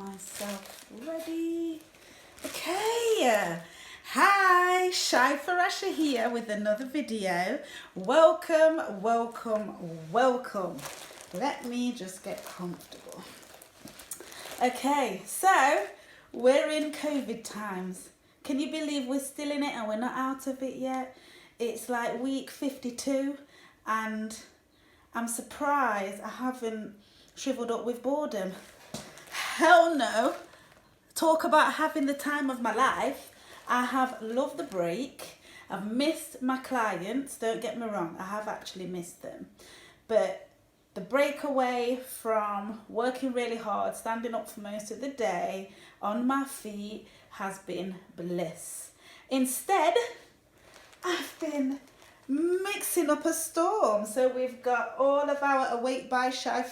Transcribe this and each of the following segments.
myself ready. Okay. Hi, Shai here with another video. Welcome. Let me just get comfortable. Okay, so we're in COVID times. Can you believe we're still in it and we're not out of it yet? It's like week 52 and I'm surprised I haven't shriveled up with boredom. Hell no. Talk about having the time of my life. I have loved the break. I've missed my clients, don't get me wrong, I have actually missed them. But the break away from working really hard, standing up for most of the day, on my feet, has been bliss. Instead, I've been mixing up a storm. So we've got all of our Awake by Shai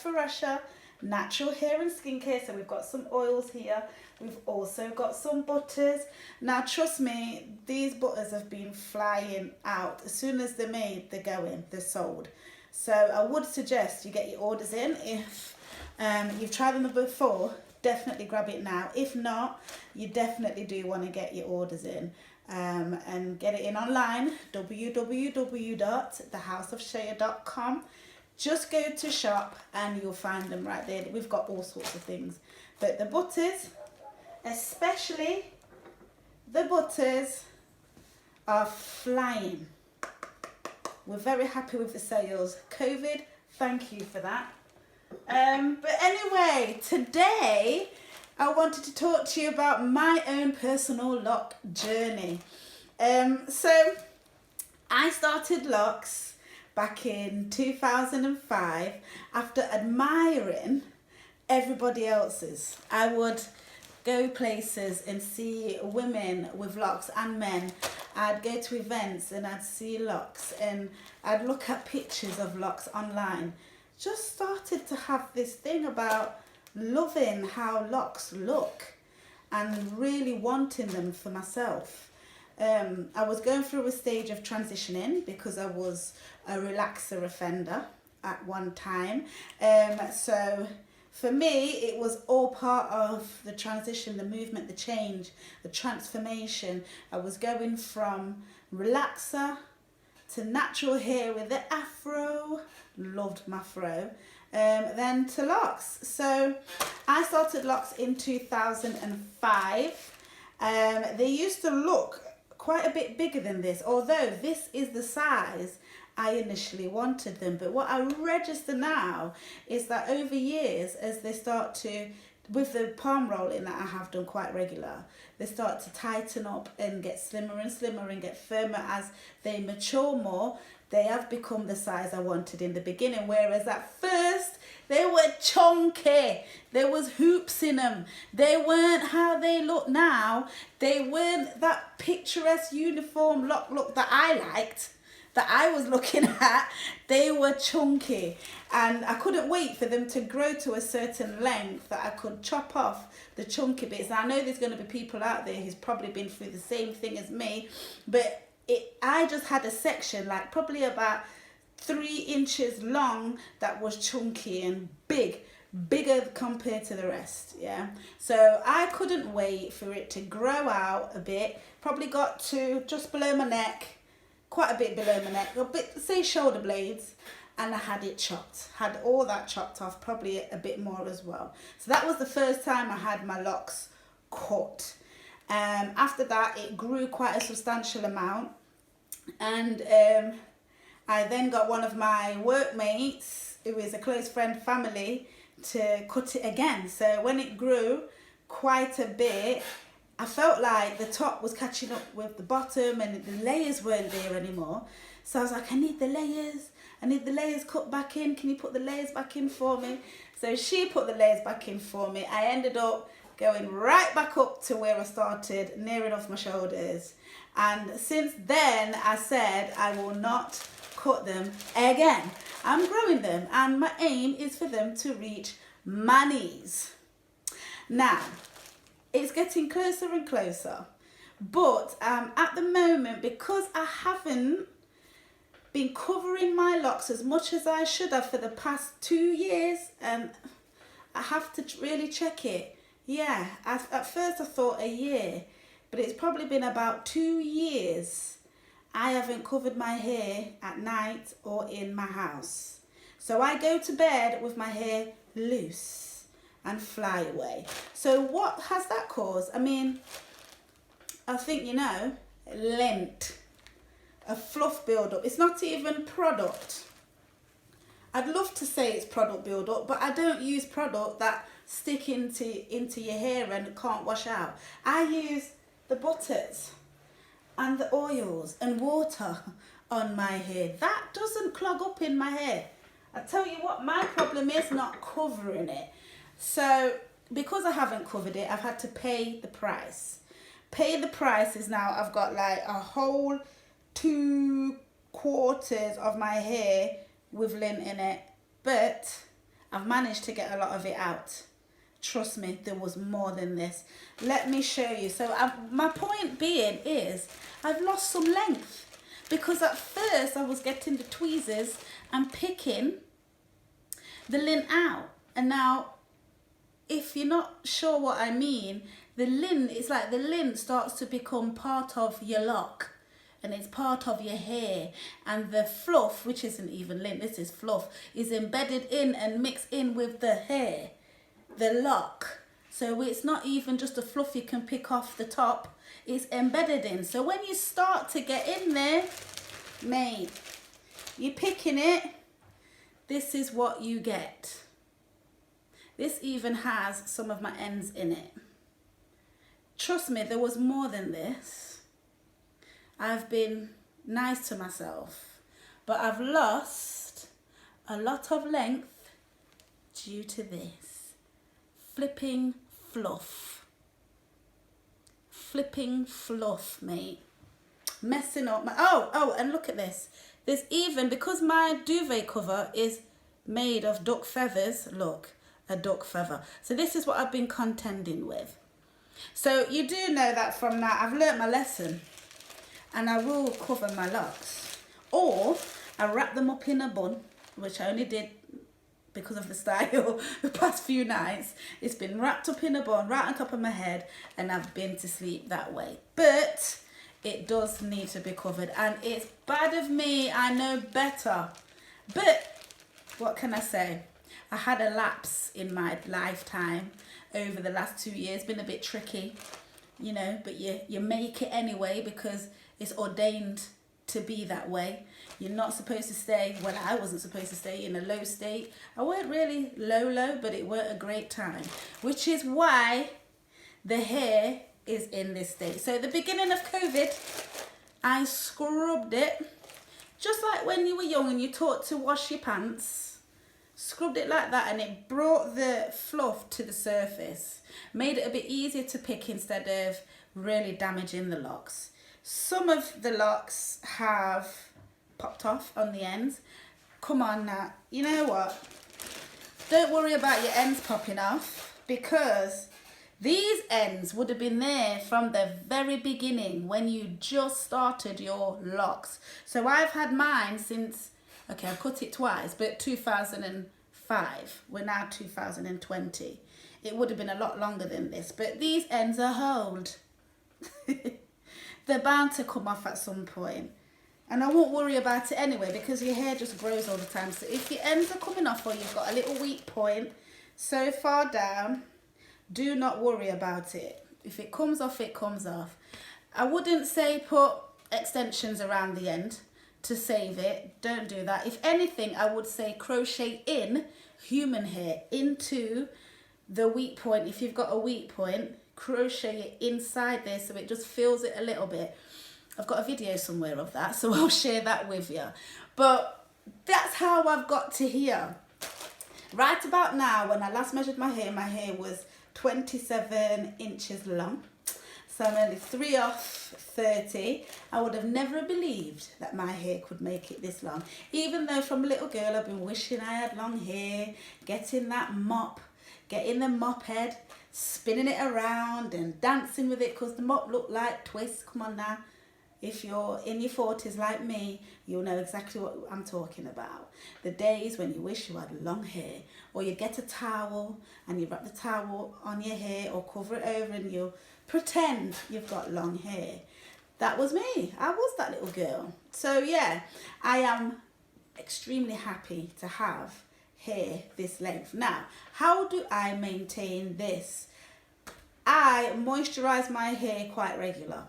natural hair and skincare. So we've got some oils here. We've also got some butters. Now trust me, these butters have been flying out. As soon as they're made, they're going, they're sold. So I would suggest you get your orders in. If you've tried them before, definitely grab it now. If not, you definitely do want to get your orders in. And get it in online, www.thehouseofshayaa.com. Just go to shop and you'll find them right there. We've got all sorts of things. But the butters, especially the butters, are flying. We're very happy with the sales. COVID, thank you for that. But anyway, today I wanted to talk to you about my own personal loc journey. So I started locs back in 2005 after admiring everybody else's. I would go places and see women with locs and men. I'd go to events and I'd see locs and I'd look at pictures of locs online. Just started to have this thing about loving how locs look and really wanting them for myself. I was going through a stage of transitioning because I was a relaxer offender at one time. So for me, it was all part of the transition, the movement, the change, the transformation. I was going from relaxer to natural hair with the afro, loved my fro, then to locs. So I started locs in 2005. They used to look quite a bit bigger than this, although this is the size I initially wanted them. But what I register now is that over years, as they start to, with the palm rolling that I have done quite regular, they start to tighten up and get slimmer and slimmer and get firmer as they mature more. They have become the size I wanted in the beginning, whereas at first they were chunky. There was hoops in them. They weren't how they look now. They weren't that picturesque uniform look that I liked, that I was looking at. They were chunky and I couldn't wait for them to grow to a certain length that I could chop off the chunky bits. Now, I know there's going to be people out there who's probably been through the same thing as me, but I just had a section like probably about 3 inches long that was chunky and bigger compared to the rest. Yeah, so I couldn't wait for it to grow out a bit. Probably got to just below my neck, quite a bit below my neck, a bit, say shoulder blades, and I had it chopped, had all that chopped off, probably a bit more as well. So that was the first time I had my locs cut. After that, it grew quite a substantial amount, and I then got one of my workmates, who is a close friend, family, to cut it again. So when it grew quite a bit, I felt like the top was catching up with the bottom and the layers weren't there anymore. So I was like, I need the layers cut back in. Can you put the layers back in for me? So she put the layers back in for me. I ended up going right back up to where I started, near enough my shoulders. And since then, I said I will not cut them again. I'm growing them and my aim is for them to reach my knees. Now, it's getting closer and closer. But at the moment, because I haven't been covering my locs as much as I should have for the past 2 years, I have to really check it. Yeah, at first I thought a year, but it's probably been about 2 years I haven't covered my hair at night or in my house. So I go to bed with my hair loose and fly away. So what has that caused? I mean, I think, lint, a fluff build-up. It's not even product. I'd love to say it's product build-up, but I don't use product that stick into your hair and can't wash out. I use the butters and the oils and water on my hair. That doesn't clog up in my hair. I tell you what, my problem is not covering it. So because I haven't covered it, I've had to pay the price. Pay the price is now I've got like a whole 2/4 of my hair with lint in it, but I've managed to get a lot of it out. Trust me, there was more than this. Let me show you. So my point being is I've lost some length, because at first I was getting the tweezers and picking the lint out, and now if you're not sure what I mean, the lint, it's like the lint starts to become part of your lock, and it's part of your hair, and the fluff, which isn't even lint, this is fluff, is embedded in and mixed in with the hair, the lock. So it's not even just a fluff you can pick off the top, it's embedded in. So when you start to get in there, mate, you're picking it, this is what you get. This even has some of my ends in it. Trust me, there was more than this. I've been nice to myself, but I've lost a lot of length due to this. Flipping fluff. Flipping fluff, mate. Messing up my... Oh, and look at this. There's even, because my duvet cover is made of duck feathers, look, a duck feather. So this is what I've been contending with. So you do know that from now, I've learnt my lesson, and I will cover my locks. Or I wrap them up in a bun, which I only did because of the style the past few nights. It's been wrapped up in a bun right on top of my head, and I've been to sleep that way. But it does need to be covered, and it's bad of me, I know better. But what can I say? I had a lapse in my lifetime over the last 2 years. Been a bit tricky, but you make it anyway, because it's ordained to be that way. You're not supposed to stay, well, I wasn't supposed to stay in a low state. I weren't really low, but it weren't a great time, which is why the hair is in this state. So at the beginning of COVID, I scrubbed it, just like when you were young and you taught to wash your pants. Scrubbed it like that, and it brought the fluff to the surface, made it a bit easier to pick instead of really damaging the locks. Some of the locks have popped off on the ends. Come on now, you know what, don't worry about your ends popping off, because these ends would have been there from the very beginning when you just started your locks. So I've had mine since, okay, I've cut it twice, but 2005. We're now 2020. It would have been a lot longer than this, but these ends are old. They're bound to come off at some point. And I won't worry about it anyway, because your hair just grows all the time. So if your ends are coming off, or you've got a little weak point so far down, do not worry about it. If it comes off, it comes off. I wouldn't say put extensions around the end to save it. Don't do that. If anything, I would say crochet in human hair into the weak point. If you've got a weak point, crochet it inside there so it just fills it a little bit. I've got a video somewhere of that, so I'll share that with you. But that's how I've got to here. Right about now, when I last measured my hair was 27 inches long. So I'm only 3 off 30. I would have never believed that my hair could make it this long. Even though from a little girl I've been wishing I had long hair, getting that mop, getting the mop head, spinning it around and dancing with it, because the mop looked like twists. Come on now. if you're in your 40s like me, you'll know exactly what I'm talking about. The days when you wish you had long hair, or you get a towel and you wrap the towel on your hair or cover it over and you pretend you've got long hair. That was me. I was that little girl. So yeah, I am extremely happy to have hair this length. Now, how do I maintain this? I moisturize my hair quite regular.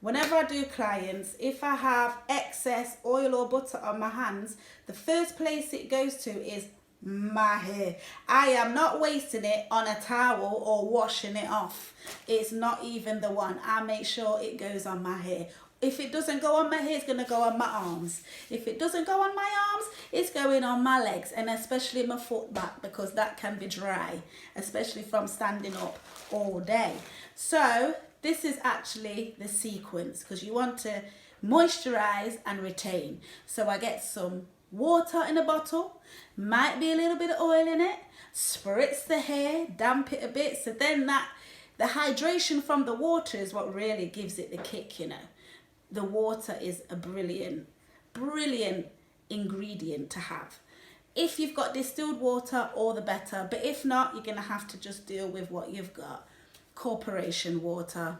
Whenever I do clients, if I have excess oil or butter on my hands, the first place it goes to is my hair. I am not wasting it on a towel or washing it off. It's not even the one. I make sure it goes on my hair. If it doesn't go on my hair, it's going to go on my arms. If it doesn't go on my arms, it's going on my legs, and especially my foot back, because that can be dry, especially from standing up all day. So this is actually the sequence, because you want to moisturize and retain. So I get some water in a bottle, might be a little bit of oil in it, spritz the hair, damp it a bit. So then the hydration from the water is what really gives it the kick, you know. The water is a brilliant ingredient to have. If you've got distilled water, all the better. But if not, you're going to have to just deal with what you've got. Corporation water.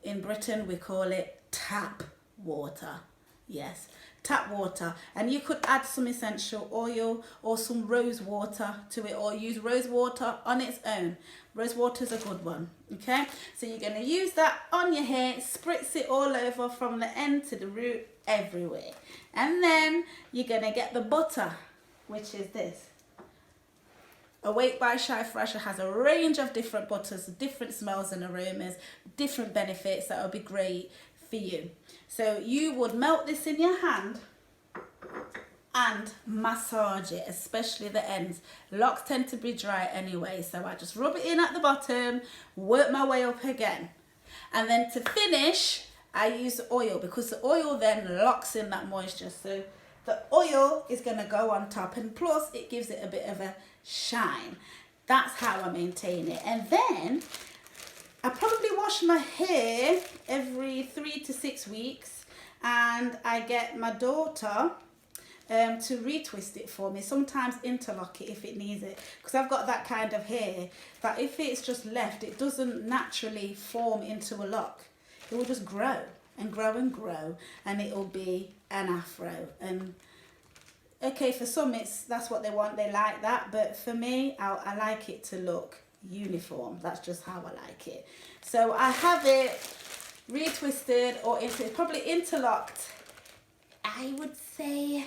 In Britain, we call it tap water. Yes, tap water. And you could add some essential oil or some rose water to it, or use rose water on its own. Rose water is a good one. Okay, so you're going to use that on your hair, spritz it all over from the end to the root, everywhere. And then you're going to get the butter, which is this. Awake by Shai Fresher has a range of different butters, different smells and aromas, different benefits that will be great for you. So you would melt this in your hand and massage it, especially the ends. Locks tend to be dry anyway, so I just rub it in at the bottom, work my way up again. And then to finish, I use oil, because the oil then locks in that moisture. So the oil is going to go on top, and plus it gives it a bit of a shine. That's how I maintain it. And then I probably wash my hair every 3 to 6 weeks, and I get my daughter to retwist it for me, sometimes interlock it if it needs it, because I've got that kind of hair that if it's just left, it doesn't naturally form into a lock. It will just grow and grow and grow, and it will be an afro. And okay, for some that's what they want, they like that, but for me, I like it to look uniform. That's just how I like it. So I have it retwisted, or probably interlocked, I would say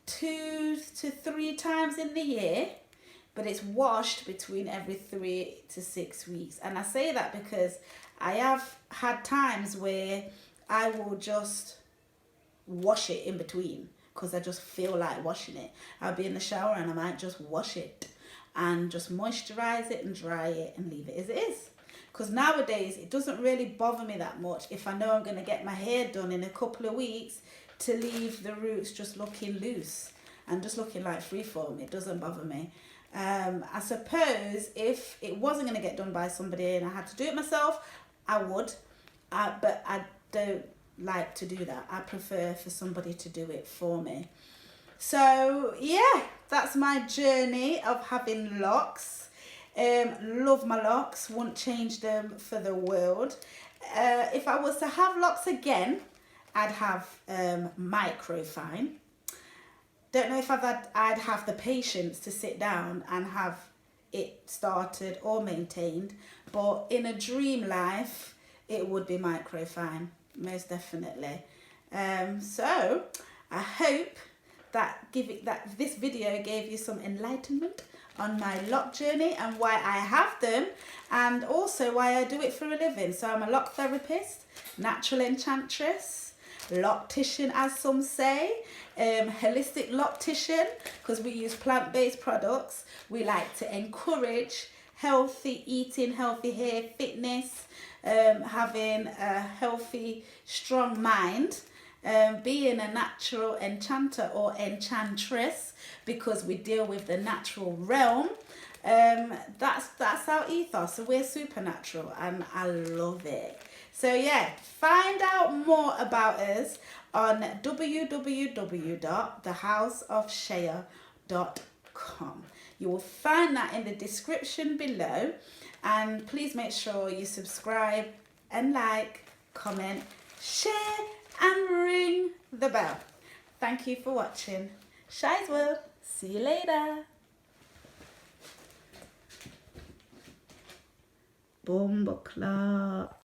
2 to 3 times in the year, but it's washed between every 3 to 6 weeks. And I say that because I have had times where I will just wash it in between, because I just feel like washing it. I'll be in the shower and I might just wash it and just moisturize it and dry it and leave it as it is. Because nowadays it doesn't really bother me that much if I know I'm going to get my hair done in a couple of weeks, to leave the roots just looking loose and just looking like freeform. It doesn't bother me. I suppose if it wasn't going to get done by somebody and I had to do it myself, I would, but I don't like to do that. I prefer for somebody to do it for me. So yeah, that's my journey of having locks. Love my locks, wouldn't change them for the world. If I was to have locks again, I'd have microfine. Don't know if I'd have the patience to sit down and have it started or maintained, but in a dream life, it would be microfine, most definitely. So I hope that this video gave you some enlightenment on my lock journey and why I have them, and also why I do it for a living. So I'm a lock therapist, natural enchantress, loctician as some say, holistic loctician, because we use plant-based products. We like to encourage healthy eating, healthy hair, fitness, having a healthy, strong mind, being a natural enchanter or enchantress, because we deal with the natural realm. That's our ethos. So we're supernatural and I love it. So yeah, find out more about us on www.thehouseofshaya.com. You will find that in the description below, and please make sure you subscribe and like, comment, share and ring the bell. Thank you for watching. Shai's will. See you later. Bomba clock.